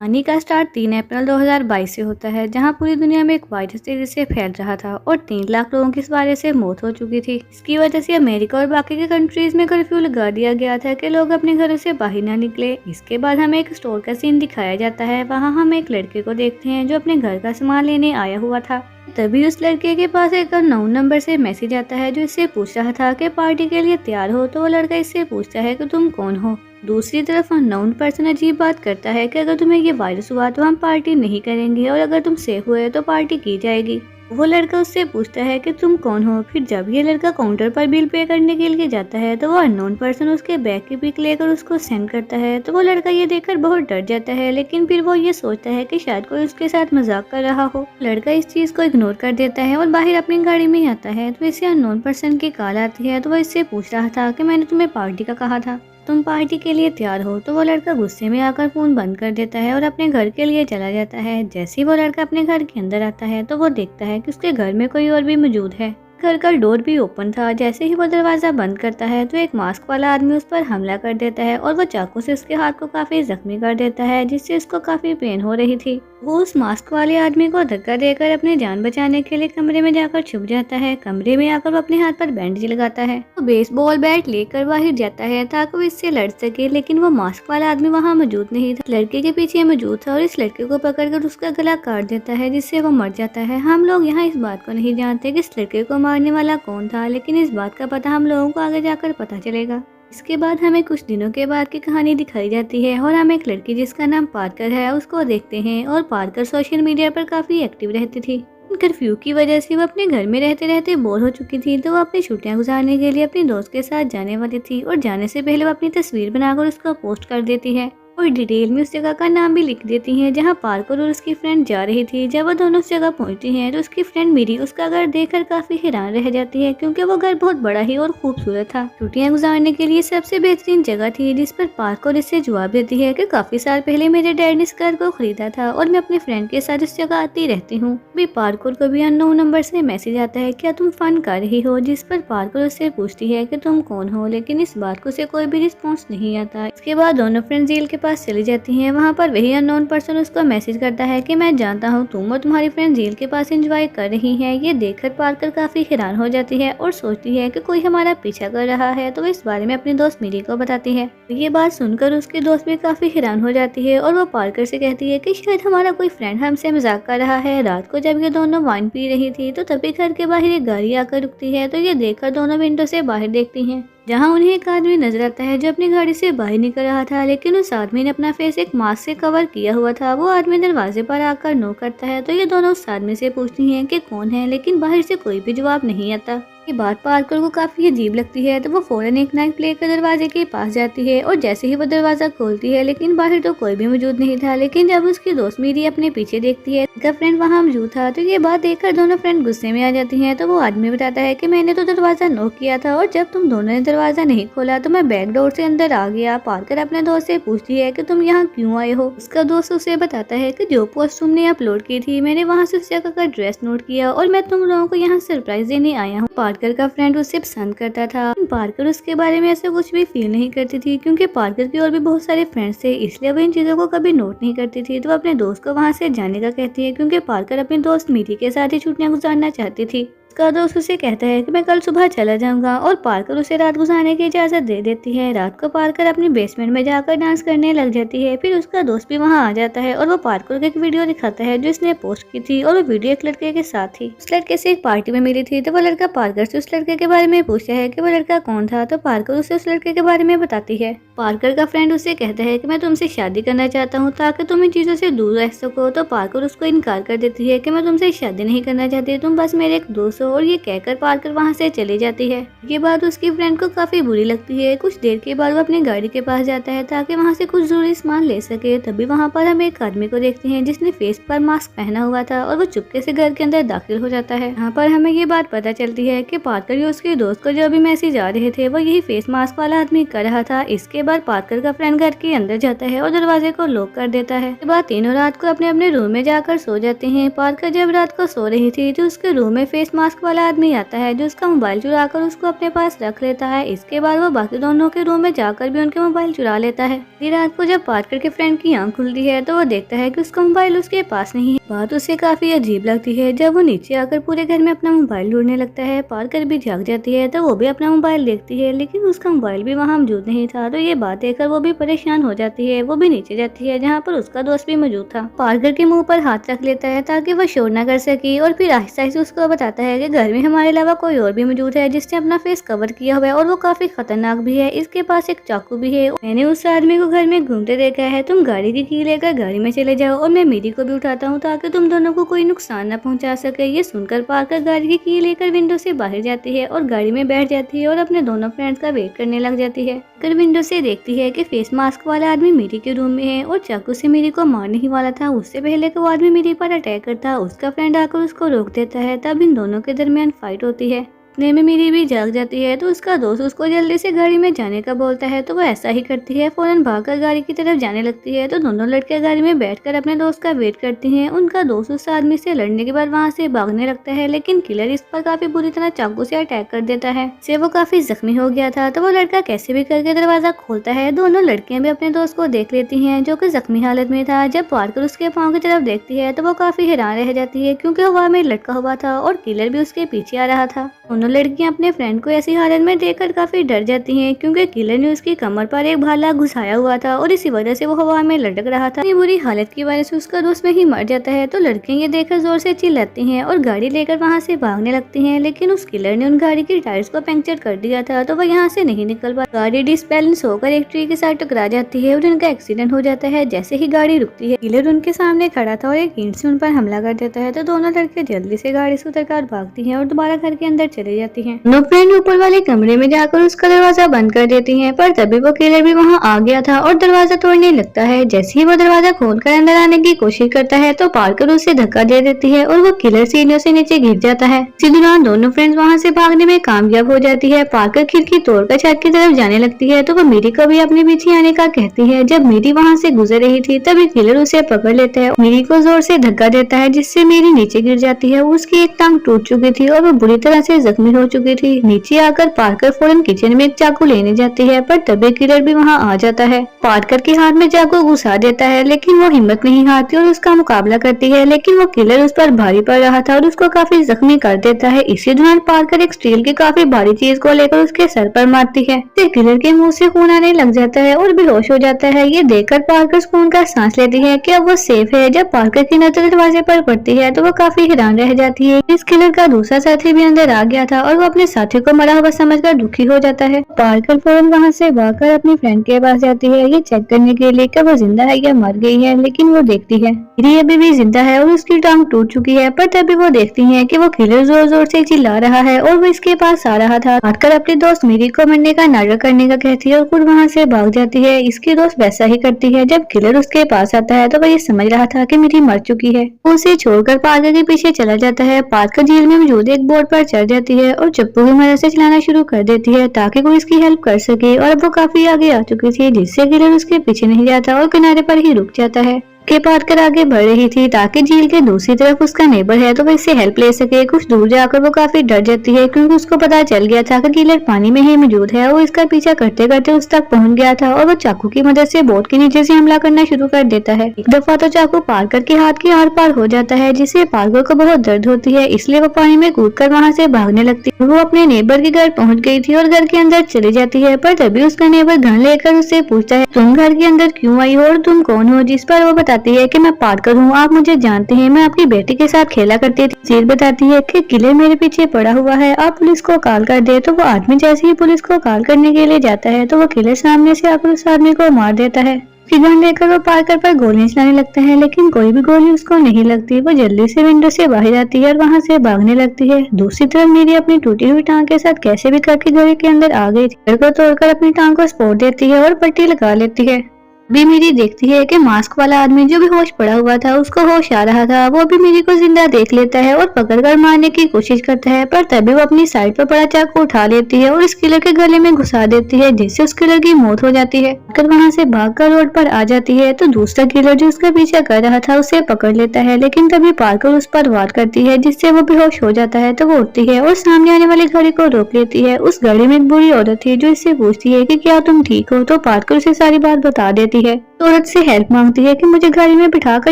कहानी का स्टार्ट 3 अप्रैल 2022 से होता है, जहां पूरी दुनिया में एक वायरस तेजी से फैल रहा था और 3 लाख लोगों की इस वायरस से मौत हो चुकी थी। इसकी वजह से अमेरिका और बाकी के कंट्रीज में कर्फ्यू लगा दिया गया था कि लोग अपने घरों से बाहर ना निकले। इसके बाद हमें एक स्टोर का सीन दिखाया जाता है। वहां हम एक लड़के को देखते हैं जो अपने घर का सामान लेने आया हुआ था। तभी उस लड़के के पास एक अननोन नंबर से मैसेज आता है जो इससे पूछ रहा था कि पार्टी के लिए तैयार हो। तो वो लड़का इससे पूछता है कि तुम कौन हो। दूसरी तरफ अननोन पर्सन अजीब बात करता है कि अगर तुम्हें ये वायरस हुआ तो हम पार्टी नहीं करेंगे और अगर तुम सेफ हुए तो पार्टी की जाएगी। वो लड़का उससे पूछता है कि तुम कौन हो। फिर जब ये लड़का काउंटर पर बिल पे करने के लिए जाता है तो वो अननोन पर्सन उसके बैग की पिक लेकर उसको सेंड करता है। तो वो लड़का ये देखकर बहुत डर जाता है, लेकिन फिर वो ये सोचता है कि शायद कोई उसके साथ मजाक कर रहा हो। लड़का इस चीज को इग्नोर कर देता है और बाहर अपनी गाड़ी में आता है। तो इसे अननोन पर्सन की कॉल आती है। तो वो इससे पूछ रहा था कि मैंने तुम्हें पार्टी का कहा था, तुम पार्टी के लिए तैयार हो। तो वो लड़का गुस्से में आकर फोन बंद कर देता है और अपने घर के लिए चला जाता है। जैसे ही वो लड़का अपने घर के अंदर आता है तो वो देखता है कि उसके घर में कोई और भी मौजूद है। घर का डोर भी ओपन था। जैसे ही वो दरवाजा बंद करता है तो एक मास्क वाला आदमी उस पर हमला कर देता है और वो चाकू से उसके हाथ को काफी जख्मी कर देता है, जिससे उसको काफी पेन हो रही थी। वो उस मास्क वाले आदमी को धक्का देकर अपनी जान बचाने के लिए कमरे में जाकर छुप जाता है। कमरे में आकर वो अपने हाथ पर बैंडेज लगाता है। वो बेसबॉल बैट लेकर बाहर जाता है ताकि वो इससे लड़ सके, लेकिन वो मास्क वाला आदमी वहाँ मौजूद नहीं था, लड़के के पीछे मौजूद था और इस लड़के को पकड़कर उसका गला काट देता है, जिससे वो मर जाता है। हम लोग यहाँ इस बात को नहीं जानते कि इस लड़के को मारने वाला कौन था, लेकिन इस बात का पता हम लोगों को आगे जाकर पता चलेगा। इसके बाद हमें कुछ दिनों के बाद की कहानी दिखाई जाती है और हम एक लड़की जिसका नाम पार्कर है उसको देखते हैं। और पार्कर सोशल मीडिया पर काफी एक्टिव रहती थी। कर्फ्यू की वजह से वो अपने घर में रहते रहते बोर हो चुकी थी, तो वो अपनी छुट्टियां गुजारने के लिए अपनी दोस्त के साथ जाने वाली थी। और जाने से पहले वो अपनी तस्वीर बनाकर उसको पोस्ट कर देती है और डिटेल में उस जगह का नाम भी लिख देती हैं जहां पार्कर और उसकी फ्रेंड जा रही थी। जब वो दोनों उस जगह पहुंचती हैं तो उसकी फ्रेंड मिरी उसका घर देखकर काफी हैरान रह जाती है, क्योंकि वो घर बहुत बड़ा ही और खूबसूरत था। छुट्टियां गुजारने के लिए सबसे बेहतरीन जगह थी। जिस पर पार्कर इससे जवाब देती है कि काफी साल पहले मेरे डैड ने इस घर को खरीदा था और मैं अपने फ्रेंड के साथ इस जगह आती रहती हूँ। भी पार्कर को भी अननोन नंबर से मैसेज आता है, क्या तुम फन कर रही हो। जिस पर पार्कर उससे पूछती है कि तुम कौन हो, लेकिन इस बात को उसे कोई भी रिस्पॉन्स नहीं आता। इसके बाद दोनों फ्रेंड जेल के पास चली जाती हैं। वहाँ पर वही अननोन पर्सन उसको मैसेज करता है कि मैं जानता हूँ तुम और तुम्हारी फ्रेंड जेल के पास एंजॉय कर रही हैं। ये देखकर पार्कर काफी हैरान हो जाती है और सोचती है कि कोई हमारा पीछा कर रहा है। तो वो इस बारे में अपनी दोस्त मिरी को बताती है। ये बात सुनकर उसकी दोस्त भी काफी हैरान हो जाती है और वो पार्कर से कहती है कि शायद हमारा कोई फ्रेंड हमसे मजाक कर रहा है। रात को जब ये दोनों वाइन पी रही थी तो तभी घर के बाहर एक गाड़ी आकर रुकती है। तो ये देखकर दोनों विंडो से बाहर देखती हैं, जहां उन्हें एक आदमी नजर आता है जो अपनी गाड़ी से बाहर निकल रहा था, लेकिन उस आदमी ने अपना फेस एक मास्क से कवर किया हुआ था। वो आदमी दरवाजे पर आकर नॉक करता है। तो ये दोनों उस आदमी से पूछती हैं कि कौन है, लेकिन बाहर से कोई भी जवाब नहीं आता। ये बात पार्कर को काफी अजीब लगती है, तो वो फौरन एक नाइफ लेकर दरवाजे के पास जाती है और जैसे ही वो दरवाजा खोलती है लेकिन बाहर तो कोई भी मौजूद नहीं था। लेकिन जब उसकी दोस्त मेरी अपने पीछे देखती है उसका फ्रेंड वहाँ मौजूद था। तो ये बात देखकर दोनों फ्रेंड गुस्से में आ जाती हैं। तो वो आदमी बताता है कि मैंने तो दरवाजा नॉक किया था और जब तुम दोनों ने दरवाजा नहीं खोला तो मैं बैक डोर से अंदर आ गया। पार्कर अपने दोस्त से पूछती है कि तुम यहाँ क्यों आए हो। उसका दोस्त उसे बताता है कि जो पोस्ट तुमने अपलोड की थी मैंने वहाँ से उस जगह का एड्रेस नोट किया और मैं तुम लोगों को यहाँ सरप्राइज देने आया हूँ। पार्कर का फ्रेंड उसे पसंद करता था। पार्कर उसके बारे में ऐसा कुछ भी फील नहीं करती थी, क्योंकि पार्कर के और भी बहुत सारे फ्रेंड्स थे, इसलिए वो इन चीजों को कभी नोट नहीं करती थी। तो वो अपने दोस्त को वहाँ से जाने का कहती है, क्योंकि पार्कर अपनी दोस्त मिरी के साथ ही छुट्टियां गुजारना चाहती थी। उसका दोस्त उसे कहता है कि मैं कल सुबह चला जाऊंगा और पार्कर उसे रात गुजारने की इजाजत दे देती है। रात को पार्कर अपनी बेसमेंट में जाकर डांस करने लग जाती है। फिर उसका दोस्त भी वहां आ जाता है और वो पार्कर को एक वीडियो दिखाता है जो इसने पोस्ट की थी और वो वीडियो एक लड़के के साथ थी। उस लड़के से एक पार्टी में मिली थी। तो वो लड़का पार्कर से उस लड़के के बारे में पूछता है कि वो लड़का कौन था। तो पार्कर उसे उस लड़के के बारे में बताती है। पार्कर का फ्रेंड उसे कहता है कि मैं तुमसे शादी करना चाहता हूँ ताकि तुम इन चीजों से दूर रह सको। तो पार्कर उसको इनकार कर देती है कि मैं तुमसे शादी नहीं करना चाहती, तुम बस मेरे एक दोस्त हो। और ये कहकर पार्कर वहाँ से चली जाती है। ये बात उसकी फ्रेंड को काफी बुरी लगती है। कुछ देर के बाद वो अपनी गाड़ी के पास जाता है ताकि वहाँ से कुछ जरूरी सामान ले सके। तभी वहाँ पर हम एक आदमी को देखते हैं जिसने फेस पर मास्क पहना हुआ था और वो चुपके से घर के अंदर दाखिल हो जाता है। यहाँ पर हमें ये बात पता चलती है कि पार्कर या उसके दोस्त को जो अभी मैसेज आ रहे थे वो यही फेस मास्क वाला आदमी कर रहा था। इसके बाद पार्कर का फ्रेंड घर के अंदर जाता है और दरवाजे को लॉक कर देता है। इसके बाद तीनों रात को अपने अपने रूम में जाकर सो जाते हैं। पार्कर जब रात को सो रही थी तो उसके रूम में फेस मास्क मास्क वाला आदमी आता है जो उसका मोबाइल चुरा कर उसको अपने पास रख लेता है। इसके बाद वो बाकी दोनों के रूम में जाकर भी उनके मोबाइल चुरा लेता है। फिर रात को जब पार्कर के फ्रेंड की आंख खुलती है तो वो देखता है कि उसका मोबाइल उसके पास नहीं है। बात उसे काफी अजीब लगती है। जब वो नीचे आकर पूरे घर में अपना मोबाइल ढूंढने लगता है, पार्कर भी जाग जाती है तो वो भी अपना मोबाइल देखती है, लेकिन उसका मोबाइल भी वहाँ मौजूद नहीं था। तो ये बात देखकर वो भी परेशान हो जाती है। वो भी नीचे जाती है जहाँ पर उसका दोस्त भी मौजूद था। पार्कर के मुंह पर हाथ रख लेता है ताकि वो शोर न कर सके और फिर आहिस्ता आहिस्ता उसको बताता है कि घर में हमारे अलावा कोई और भी मौजूद है जिसने अपना फेस कवर किया हुआ है और वो काफी खतरनाक भी है। इसके पास एक चाकू भी है। मैंने उस आदमी को घर में घूमते देखा है। तुम गाड़ी की की लेकर गाड़ी में चले जाओ और मैं मेरी को भी उठाता हूँ ताकि तुम दोनों को कोई नुकसान न पहुँचा सके। ये सुनकर पार्कर गाड़ी की की लेकर विंडो से बाहर जाती है और गाड़ी में बैठ जाती है और अपने दोनों फ्रेंड्स का वेट करने लग जाती है। कर विंडो से देखती है कि फेस मास्क वाला आदमी मेरी के रूम में है और चाकू से मेरी को मारने ही वाला था। उससे पहले कि वो आदमी मेरी पर अटैक करता, उसका फ्रेंड आकर उसको रोक देता है। तब इन दोनों के दरमियान फाइट होती है। इतने में मेरी भी जाग जाती है तो उसका दोस्त उसको जल्दी से गाड़ी में जाने का बोलता है तो वो ऐसा ही करती है। फौरन भागकर गाड़ी की तरफ जाने लगती है तो दोनों लड़के गाड़ी में बैठकर अपने दोस्त का वेट करती हैं। उनका दोस्त उस आदमी से लड़ने के बाद वहाँ से भागने लगता है, लेकिन किलर इस पर काफी बुरी तरह चाकू से अटैक कर देता है। से वो काफी जख्मी हो गया था तो वो लड़का कैसे भी करके दरवाजा खोलता है। दोनों लड़कियां भी अपने दोस्त को देख लेती हैं जो कि जख्मी हालत में था। जब पार्कर उसके पाँव की तरफ देखती है तो वो काफी हैरान रह जाती है क्योंकि हवा में लटका हुआ था और किलर भी उसके पीछे आ रहा था। दोनों लड़कियां अपने फ्रेंड को ऐसी हालत में देखकर काफी डर जाती हैं क्योंकि किलर ने उसकी कमर पर एक भाला घुसाया हुआ था और इसी वजह से वो हवा में लटक रहा था। बुरी हालत की वजह से उसका दोस्त वहीं मर जाता है। तो लड़कियां ये देखकर जोर से चिल्लाती हैं और गाड़ी लेकर वहां से भागने लगती हैं, लेकिन उस किलर ने उन गाड़ी की टायर्स को पंक्चर कर दिया था तो वह यहाँ से नहीं निकल पाई। गाड़ी डिसबैलेंस होकर एक ट्री के साथ टकरा जाती है और उनका एक्सीडेंट हो जाता है। जैसे ही गाड़ी रुकती है किलर उनके सामने खड़ा था और एक ईंट से उन पर हमला कर देता है। तो दोनों लड़के जल्दी से गाड़ी से उतरकर भागती हैं और दोबारा घर के अंदर चले जाती हैं। दोनों फ्रेंड ऊपर वाले कमरे में जाकर उसका दरवाजा बंद कर देती हैं, पर तभी वो किलर भी वहां आ गया था और दरवाजा तोड़ने लगता है। जैसे ही वो दरवाजा खोलकर अंदर आने की कोशिश करता है तो पार्कर उसे धक्का दे देती है और वो किलर सीढ़ियों से नीचे गिर जाता है। इसी दौरान दोनों फ्रेंड्स वहां से भागने में कामयाब हो जाती है। पार्कर खिड़की तोड़कर छत की तरफ जाने लगती है तो वो मेरी को भी अपने पीछे आने का कहती है। जब मेरी वहां से गुजर रही थी तभी किलर उसे पकड़ लेता है, मेरी को जोर से धक्का देता है जिससे मेरी नीचे गिर जाती है। उसकी एक टांग टूट चुकी थी और वो बुरी तरह से जख्मी हो चुकी थी। नीचे आकर पार्कर फौरन किचन में एक चाकू लेने जाती है, पर तभी किलर भी वहां आ जाता है। पार्कर के हाथ में चाकू घुसा देता है, लेकिन वो हिम्मत नहीं हारती और उसका मुकाबला करती है, लेकिन वो किलर उस पर भारी पड़ रहा था और उसको काफी जख्मी कर देता है। इसी दौरान पार्कर एक स्टील की काफी भारी चीज को लेकर उसके सर पर मारती है। किलर के मुंह से खून आने लग जाता है और बेहोश हो जाता है। ये देखकर पार्कर सुकून का सांस लेती है कि अब वो सेफ है। जब पार्कर की नजर दरवाजे पर पड़ती है तो वो काफी हैरान रह जाती है। इस किलर का दूसरा साथी भी अंदर आ गया था और वो अपने साथी को मरा हुआ समझकर दुखी हो जाता है। पार्कर फौरन वहां से भागकर अपनी फ्रेंड के पास जाती है ये चेक करने के लिए कि वो जिंदा है या मर गई है, लेकिन वो देखती है मेरी अभी भी जिंदा है और उसकी टांग टूट चुकी है। पर तभी वो देखती है कि वो किलर जोर जोर से चिल्ला रहा है और वो इसके पास आ रहा था। आकर अपने दोस्त मेरी को मरने का नाटक करने का कहती है और खुद वहाँ से भाग जाती है। इसकी दोस्त वैसा ही करती है। जब किलर उसके पास आता है तो वो ये समझ रहा था कि मेरी मर चुकी है। वो उसे छोड़कर पार्कर के पीछे चला जाता है। पार्कर झील में मौजूद एक बोर्ड पर चढ़ जाती है और चप्पू की मदद से चलाना शुरू कर देती है ताकि कोई इसकी हेल्प कर सके। और अब वो काफी आगे आ चुकी थी जिससे किलर उसके पीछे नहीं जाता और किनारे पर ही रुक जाता है। के पार्कर आगे बढ़ रही थी ताकि झील के दूसरी तरफ उसका नेबर है तो वो इससे हेल्प ले सके। कुछ दूर जाकर वो काफी डर जाती है क्योंकि उसको पता चल गया था कि किलर पानी में ही मौजूद है। वो इसका पीछा करते करते उस तक पहुंच गया था और वो चाकू की मदद से बोट के नीचे से हमला करना शुरू कर देता है। एक दफा तो चाकू पार्कर के हाथ के आर पार हो जाता है जिससे पार्कर को बहुत दर्द होती है, इसलिए वो पानी में कूदकर वहाँ से भागने लगती है। वो अपने नेबर के घर पहुँच गई थी और घर के अंदर चली जाती है, पर तभी उसका नेबर गन लेकर उससे पूछता है तुम घर के अंदर क्यों आई हो और तुम कौन हो। जिस पर वो बताती है कि मैं पार्कर हूँ, आप मुझे जानते हैं, मैं आपकी बेटी के साथ खेला करती थी। जील बताती है कि किलर मेरे पीछे पड़ा हुआ है, आप पुलिस को कॉल कर दे। तो वो आदमी जैसे ही पुलिस को कॉल करने के लिए जाता है तो वो किलर सामने से आकर उस आदमी को मार देता है। गन लेकर वो पार्कर पर गोलियां चलाने लगता है, लेकिन कोई भी गोली उसको नहीं लगती। वो जल्दी से विंडो से बाहर आती है और वहां से भागने लगती है। दूसरी तरफ मेरी अपनी टूटी हुई टांग के साथ कैसे भी करके घर के अंदर आ गई थी। घर को तोड़कर अपनी टांग को स्पोर्ट देती है और पट्टी लगा लेती है। भी मीरी देखती है कि मास्क वाला आदमी जो बेहोश पड़ा हुआ था उसको होश आ रहा था। वो भी मीरी को जिंदा देख लेता है और पकड़कर मारने की कोशिश करता है, पर तभी वो अपनी साइड पर पड़ा चाकू उठा लेती है और उस किलर के गले में घुसा देती है, जिससे उस किलर की मौत हो जाती है। अगर वहाँ से भागकर रोड पर आ जाती है तो दूसरा किलर जो उसका पीछा कर रहा था उसे पकड़ लेता है, लेकिन तभी पार्कर उस पर वार करती है जिससे वो बेहोश हो जाता है। तो वो उठती है और सामने आने वाली गाड़ी को रोक लेती है। उस गाड़ी में एक बुरी औरत थी जो इससे पूछती है कि क्या तुम ठीक हो, तो पार्कर उसे सारी बात बता देती है। तो औरत से हेल्प मांगती है कि मुझे गाड़ी में बिठाकर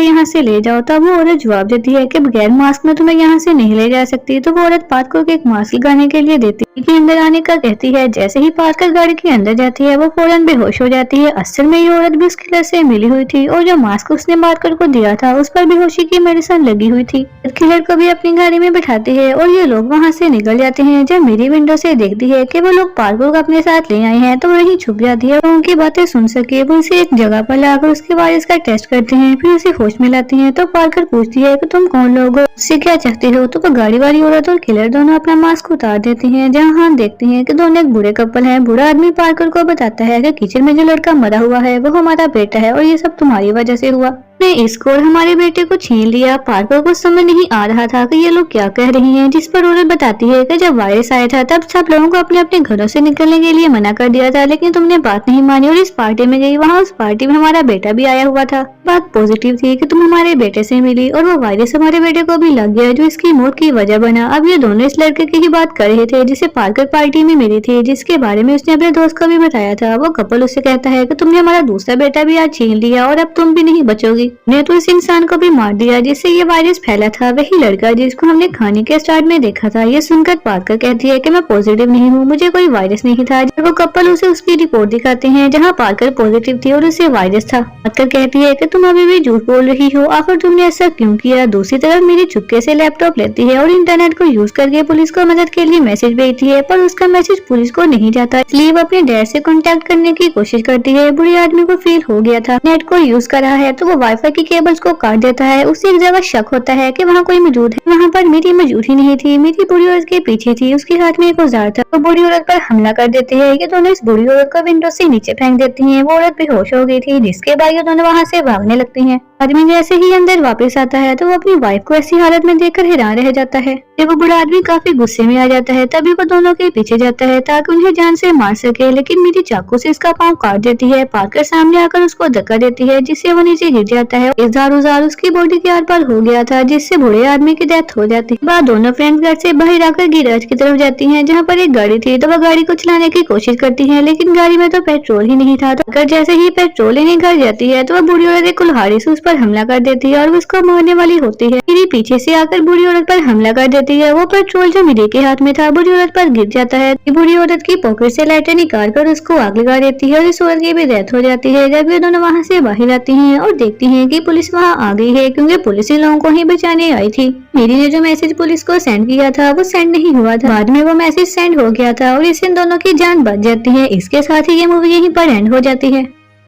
यहाँ से ले जाओ। तब वो औरत जवाब देती है कि बगैर मास्क में तुम्हें यहाँ से नहीं ले जा सकती। तो वो औरत पार्कर को एक मास्क लगाने के लिए देती है कि अंदर आने का कहती है। जैसे ही पार्कर गाड़ी के अंदर जाती है वो फौरन बेहोश हो जाती है। असल में ये औरत भी उस किलर से मिली हुई थी और जो मास्क उसने पार्कर को दिया था उस पर बेहोशी की मेडिसिन लगी हुई थी। किलर को भी अपनी गाड़ी में बिठाती है और ये लोग वहाँ से निकल जाते हैं। जब मेरी विंडो से देखती है कि वो लोग पार्कर को अपने साथ ले आए हैं तो वहीं छुप जाती है और उनकी बातें सुन सके। वो उसे एक जगह पर लाकर उसके वायरस का टेस्ट करते हैं, फिर उसे होश में लाती हैं। तो पार्कर पूछती है कि तुम कौन लोग हो, उससे क्या चाहते हो। तो गाड़ी वाली औरत और किलर दोनों अपना मास्क उतार देते हैं। जहाँ हम देखते हैं कि दोनों एक बुरे कपल हैं। बुरा आदमी पार्कर को बताता है कि किचन में जो लड़का मरा हुआ है वो हमारा बेटा है और ये सब तुम्हारी वजह से हुआ। ने इसको और हमारे बेटे को छीन लिया। पार्कर को समझ नहीं आ रहा था कि ये लोग क्या कह रही हैं, जिस पर औरत बताती है कि जब वायरस आया था तब सब लोगों को अपने अपने घरों से निकलने के लिए मना कर दिया था, लेकिन तुमने बात नहीं मानी और इस पार्टी में गई। वहाँ उस पार्टी में हमारा बेटा भी आया हुआ था। बात पॉजिटिव थी कि तुम हमारे बेटे से मिली और वो वायरस हमारे बेटे को भी लग गया जो इसकी मौत की वजह बना। अब ये दोनों इस लड़के की ही बात कर रहे थे जिसे पार्कर पार्टी में मिली थी, जिसके बारे में उसने अपने दोस्त को भी बताया था। वो कपल उससे कहता है कि तुमने हमारा दूसरा बेटा भी आज छीन लिया और अब तुम भी नहीं बचोगी। ने तो इस इंसान को भी मार दिया जिससे ये वायरस फैला था, वही लड़का जिसको हमने खाने के स्टार्ट में देखा था। ये सुनकर पार्कर कहती है कि मैं पॉजिटिव नहीं हूँ, मुझे कोई वायरस नहीं था। जब वो कपल उसे उसकी रिपोर्ट दिखाते हैं जहाँ पार्कर पॉजिटिव थी और उसे वायरस था। पार्कर कहती है कि तुम अभी भी झूठ बोल रही हो, आखिर तुमने ऐसा क्यों किया। दूसरी तरफ मेरी चुपके से लैपटॉप लेती है और इंटरनेट को यूज करके पुलिस को मदद के लिए मैसेज भेजती है, पर उसका मैसेज पुलिस को नहीं जाता, इसलिए वो अपने डैड से कॉन्टेक्ट करने की कोशिश करती है। बुरे आदमी को फील हो गया था नेट को यूज कर रहा है तो वो वाईफाई की केबल्स को काट देता है। उसे एक जगह शक होता है कि वहाँ कोई मौजूद है, वहाँ पर मेरी मौजूद ही नहीं थी। मेरी बुरी औरत के पीछे थी, उसके हाथ में एक औजार था। वो बुरी औरत पर हमला कर देते हैं। ये दोनों इस बुरी औरत को विंडो से नीचे फेंक देती हैं। वो औरत बेहोश हो गई थी, जिसके बाद ये दोनों वहाँ से भागने लगती हैं। आदमी जैसे ही अंदर वापस आता है तो वो अपनी वाइफ को ऐसी हालत में देखकर हैरान रह जाता है। जब वो बुरा आदमी काफी गुस्से में आ जाता है तभी वो दोनों के पीछे जाता है ताकि उन्हें जान से मार सके, लेकिन मेरी चाकू से इसका पांव काट देती है। पार्कर सामने आकर उसको धक्का देती है जिससे वो नीचे गिर जाता है। इज़ार उसकी बॉडी के आर पार हो गया था जिससे बुरे आदमी की डेथ हो जाती है। बाद दोनों फ्रेंड्स घर से बाहर आकर गैराज की तरफ जाती हैं जहाँ पर एक गाड़ी थी। तो वह गाड़ी को चलाने की कोशिश करती है लेकिन गाड़ी में तो पेट्रोल ही नहीं था। तो जैसे ही पेट्रोल लेने घर जाती है तो वह बुरी औरत एक कुल्हाड़ी से उस पर हमला कर देती है और उसको मारने वाली होती है। मेरी पीछे से आकर बुरी औरत पर हमला कर देती है। वो पेट्रोल जो मेरी के हाथ में था बुरी औरत पर गिर जाता है। बुरी औरत की पॉकेट से लाइटर निकाल कर उसको आग लगा देती है और इस औरत की भी डेथ हो जाती है। जब ये दोनों वहाँ से बाहर आती हैं और देखती हैं कि पुलिस वहाँ आ गई है क्योंकि पुलिस इन लोगों को ही बचाने आई थी। मेरी ने जो मैसेज पुलिस को सेंड किया था वो सेंड नहीं हुआ था, बाद में वो मैसेज सेंड हो गया था और इससे इन दोनों की जान बच जाती है। इसके साथ ही ये मूवी यहीं पर एंड हो जाती है।